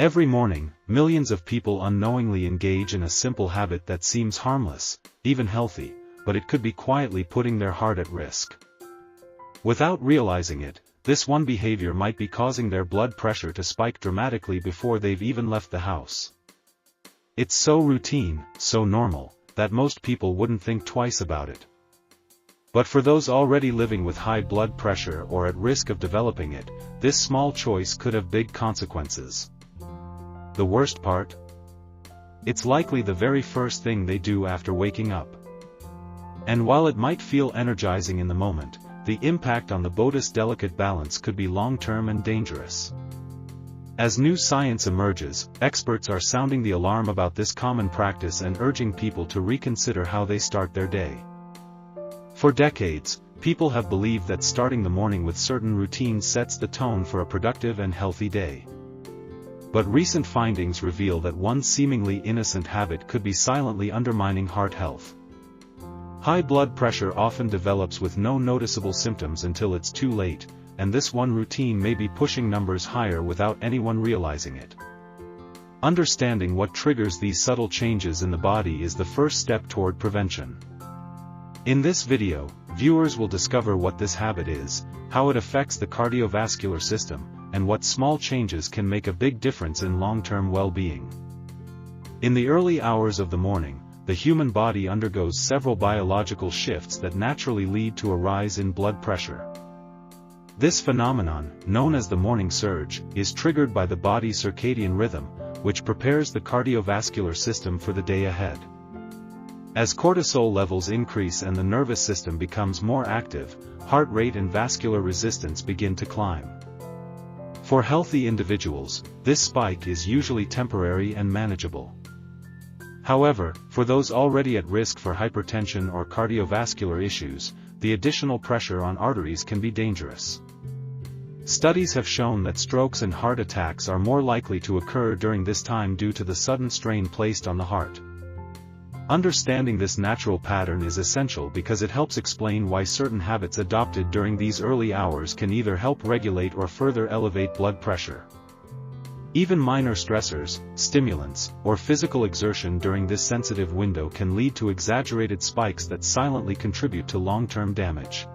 Every morning, millions of people unknowingly engage in a simple habit that seems harmless, even healthy, but it could be quietly putting their heart at risk. Without realizing it, this one behavior might be causing their blood pressure to spike dramatically before they've even left the house. It's so routine, so normal, that most people wouldn't think twice about it. But for those already living with high blood pressure or at risk of developing it, this small choice could have big consequences. The worst part? It's likely the very first thing they do after waking up. And while it might feel energizing in the moment, the impact on the body's delicate balance could be long-term and dangerous. As new science emerges, experts are sounding the alarm about this common practice and urging people to reconsider how they start their day. For decades, people have believed that starting the morning with certain routines sets the tone for a productive and healthy day. But recent findings reveal that one seemingly innocent habit could be silently undermining heart health. High blood pressure often develops with no noticeable symptoms until it's too late, and this one routine may be pushing numbers higher without anyone realizing it. Understanding what triggers these subtle changes in the body is the first step toward prevention. In this video, viewers will discover what this habit is, how it affects the cardiovascular system, and what small changes can make a big difference in long-term well-being. In the early hours of the morning, the human body undergoes several biological shifts that naturally lead to a rise in blood pressure. This phenomenon, known as the morning surge, is triggered by the body's circadian rhythm, which prepares the cardiovascular system for the day ahead. As cortisol levels increase and the nervous system becomes more active, heart rate and vascular resistance begin to climb. For healthy individuals, this spike is usually temporary and manageable. However, for those already at risk for hypertension or cardiovascular issues, the additional pressure on arteries can be dangerous. Studies have shown that strokes and heart attacks are more likely to occur during this time due to the sudden strain placed on the heart. Understanding this natural pattern is essential because it helps explain why certain habits adopted during these early hours can either help regulate or further elevate blood pressure. Even minor stressors, stimulants, or physical exertion during this sensitive window can lead to exaggerated spikes that silently contribute to long-term damage.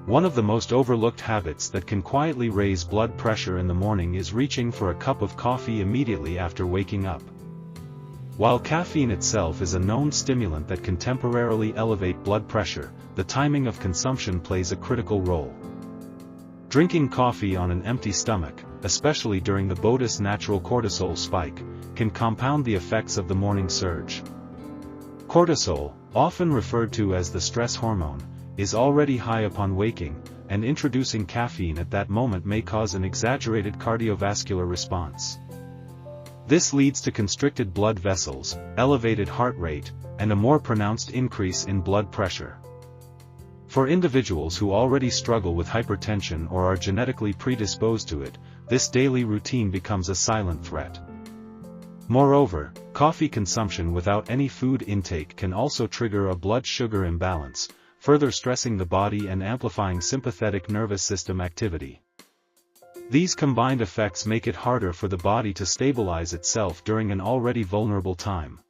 One of the most overlooked habits that can quietly raise blood pressure in the morning is reaching for a cup of coffee immediately after waking up. While caffeine itself is a known stimulant that can temporarily elevate blood pressure, the timing of consumption plays a critical role. Drinking coffee on an empty stomach, especially during the body's natural cortisol spike, can compound the effects of the morning surge. Cortisol, often referred to as the stress hormone, is already high upon waking, and introducing caffeine at that moment may cause an exaggerated cardiovascular response. This leads to constricted blood vessels, elevated heart rate, and a more pronounced increase in blood pressure. For individuals who already struggle with hypertension or are genetically predisposed to it, this daily routine becomes a silent threat. Moreover, coffee consumption without any food intake can also trigger a blood sugar imbalance, further stressing the body and amplifying sympathetic nervous system activity. These combined effects make it harder for the body to stabilize itself during an already vulnerable time.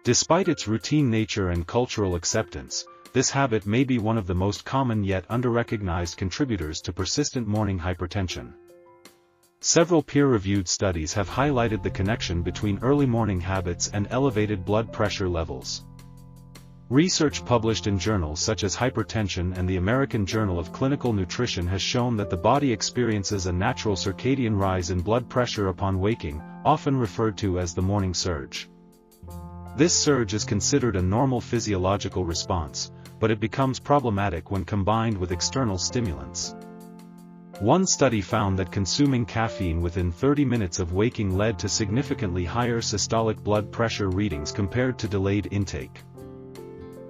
Despite its routine nature and cultural acceptance, this habit may be one of the most common yet under-recognized contributors to persistent morning hypertension. Several peer-reviewed studies have highlighted the connection between early morning habits and elevated blood pressure levels. Research published in journals such as Hypertension and the American Journal of Clinical Nutrition has shown that the body experiences a natural circadian rise in blood pressure upon waking, often referred to as the morning surge. This surge is considered a normal physiological response, but it becomes problematic when combined with external stimulants. One study found that consuming caffeine within 30 minutes of waking led to significantly higher systolic blood pressure readings compared to delayed intake.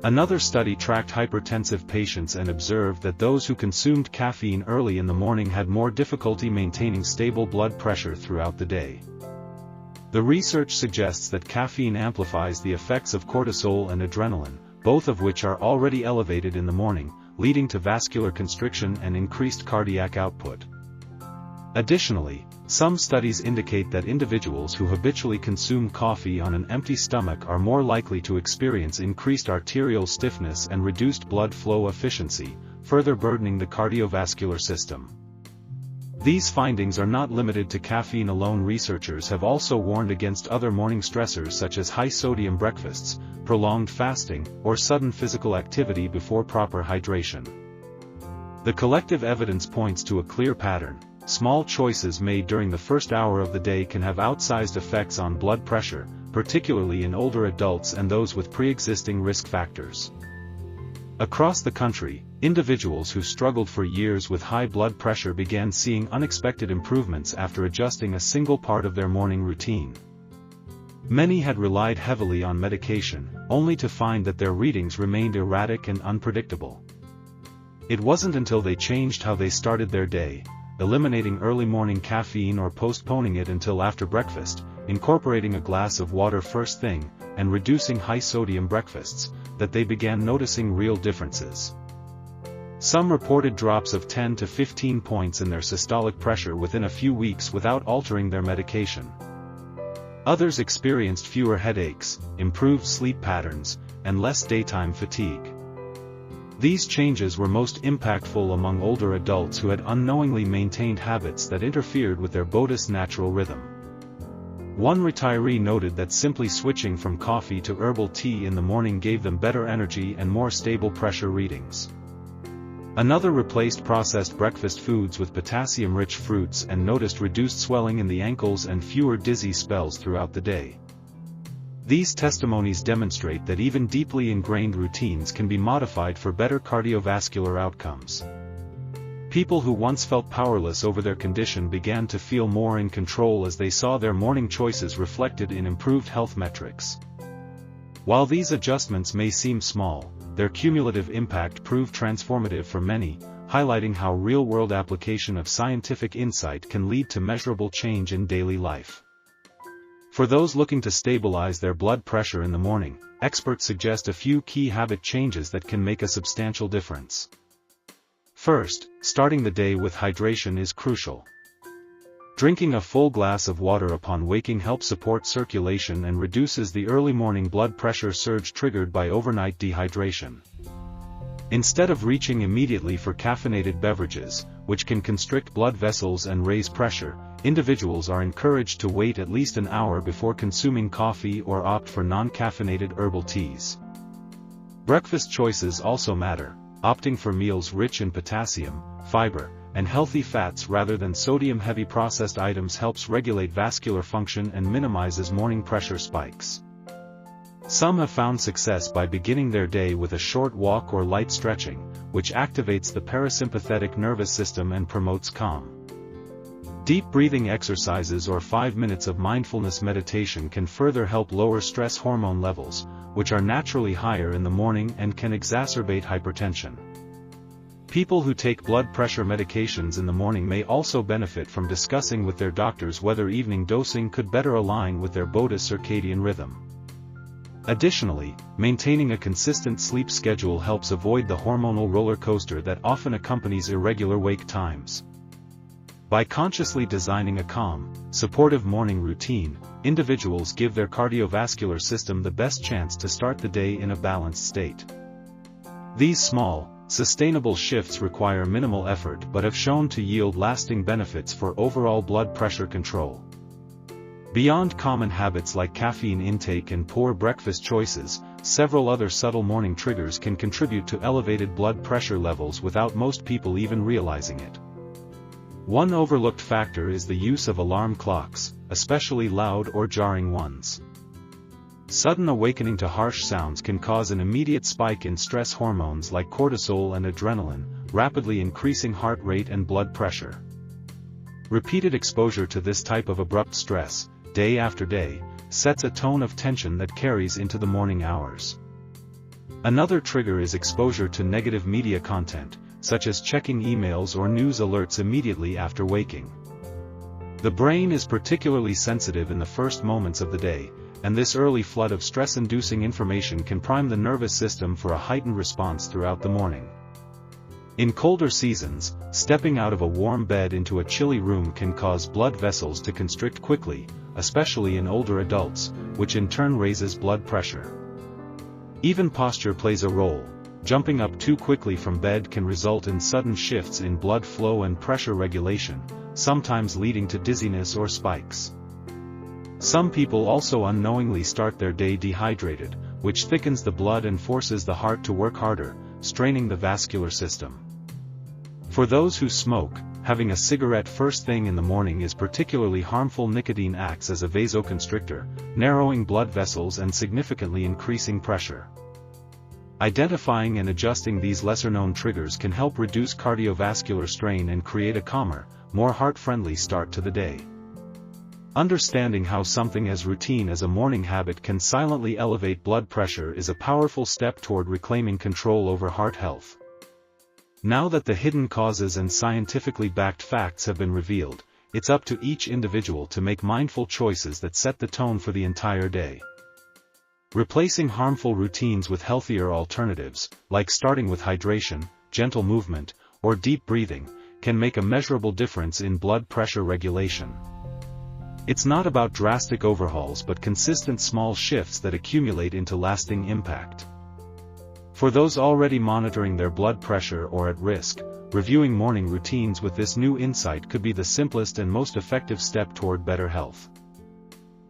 Another study tracked hypertensive patients and observed that those who consumed caffeine early in the morning had more difficulty maintaining stable blood pressure throughout the day. The research suggests that caffeine amplifies the effects of cortisol and adrenaline, both of which are already elevated in the morning, leading to vascular constriction and increased cardiac output. Additionally, Some studies indicate that individuals who habitually consume coffee on an empty stomach are more likely to experience increased arterial stiffness and reduced blood flow efficiency, further burdening the cardiovascular system. These findings are not limited to caffeine alone. Researchers have also warned against other morning stressors such as high-sodium breakfasts, prolonged fasting, or sudden physical activity before proper hydration. The collective evidence points to a clear pattern. Small choices made during the first hour of the day can have outsized effects on blood pressure, particularly in older adults and those with pre-existing risk factors. Across the country, individuals who struggled for years with high blood pressure began seeing unexpected improvements after adjusting a single part of their morning routine. Many had relied heavily on medication, only to find that their readings remained erratic and unpredictable. It wasn't until they changed how they started their day, eliminating early morning caffeine or postponing it until after breakfast, incorporating a glass of water first thing, and reducing high-sodium breakfasts, that they began noticing real differences. Some reported drops of 10 to 15 points in their systolic pressure within a few weeks without altering their medication. Others experienced fewer headaches, improved sleep patterns, and less daytime fatigue. These changes were most impactful among older adults who had unknowingly maintained habits that interfered with their body's natural rhythm. One retiree noted that simply switching from coffee to herbal tea in the morning gave them better energy and more stable pressure readings. Another replaced processed breakfast foods with potassium-rich fruits and noticed reduced swelling in the ankles and fewer dizzy spells throughout the day. These testimonies demonstrate that even deeply ingrained routines can be modified for better cardiovascular outcomes. People who once felt powerless over their condition began to feel more in control as they saw their morning choices reflected in improved health metrics. While these adjustments may seem small, their cumulative impact proved transformative for many, highlighting how real-world application of scientific insight can lead to measurable change in daily life. For those looking to stabilize their blood pressure in the morning, experts suggest a few key habit changes that can make a substantial difference. First, starting the day with hydration is crucial. Drinking a full glass of water upon waking helps support circulation and reduces the early morning blood pressure surge triggered by overnight dehydration. Instead of reaching immediately for caffeinated beverages, which can constrict blood vessels and raise pressure, individuals are encouraged to wait at least an hour before consuming coffee or opt for non-caffeinated herbal teas. Breakfast choices also matter. Opting for meals rich in potassium, fiber, and healthy fats rather than sodium-heavy processed items helps regulate vascular function and minimizes morning pressure spikes. Some have found success by beginning their day with a short walk or light stretching, which activates the parasympathetic nervous system and promotes calm. Deep breathing exercises or 5 minutes of mindfulness meditation can further help lower stress hormone levels, which are naturally higher in the morning and can exacerbate hypertension. People who take blood pressure medications in the morning may also benefit from discussing with their doctors whether evening dosing could better align with their body's circadian rhythm. Additionally, maintaining a consistent sleep schedule helps avoid the hormonal roller coaster that often accompanies irregular wake times. By consciously designing a calm, supportive morning routine, individuals give their cardiovascular system the best chance to start the day in a balanced state. These small, sustainable shifts require minimal effort but have shown to yield lasting benefits for overall blood pressure control. Beyond common habits like caffeine intake and poor breakfast choices, several other subtle morning triggers can contribute to elevated blood pressure levels without most people even realizing it. One overlooked factor is the use of alarm clocks, especially loud or jarring ones. Sudden awakening to harsh sounds can cause an immediate spike in stress hormones like cortisol and adrenaline, rapidly increasing heart rate and blood pressure. Repeated exposure to this type of abrupt stress, day after day, sets a tone of tension that carries into the morning hours. Another trigger is exposure to negative media content, such as checking emails or news alerts immediately after waking. The brain is particularly sensitive in the first moments of the day, and this early flood of stress-inducing information can prime the nervous system for a heightened response throughout the morning. In colder seasons, stepping out of a warm bed into a chilly room can cause blood vessels to constrict quickly, especially in older adults, which in turn raises blood pressure. Even posture plays a role. Jumping up too quickly from bed can result in sudden shifts in blood flow and pressure regulation, sometimes leading to dizziness or spikes. Some people also unknowingly start their day dehydrated, which thickens the blood and forces the heart to work harder, straining the vascular system. For those who smoke, having a cigarette first thing in the morning is particularly harmful. Nicotine acts as a vasoconstrictor, narrowing blood vessels and significantly increasing pressure. Identifying and adjusting these lesser-known triggers can help reduce cardiovascular strain and create a calmer, more heart-friendly start to the day. Understanding how something as routine as a morning habit can silently elevate blood pressure is a powerful step toward reclaiming control over heart health. Now that the hidden causes and scientifically backed facts have been revealed, it's up to each individual to make mindful choices that set the tone for the entire day. Replacing harmful routines with healthier alternatives, like starting with hydration, gentle movement, or deep breathing, can make a measurable difference in blood pressure regulation. It's not about drastic overhauls but consistent small shifts that accumulate into lasting impact. For those already monitoring their blood pressure or at risk, reviewing morning routines with this new insight could be the simplest and most effective step toward better health.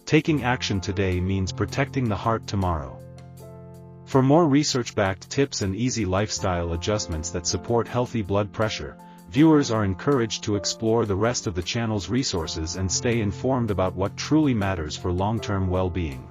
Taking action today means protecting the heart tomorrow. For more research-backed tips and easy lifestyle adjustments that support healthy blood pressure, viewers are encouraged to explore the rest of the channel's resources and stay informed about what truly matters for long-term well-being.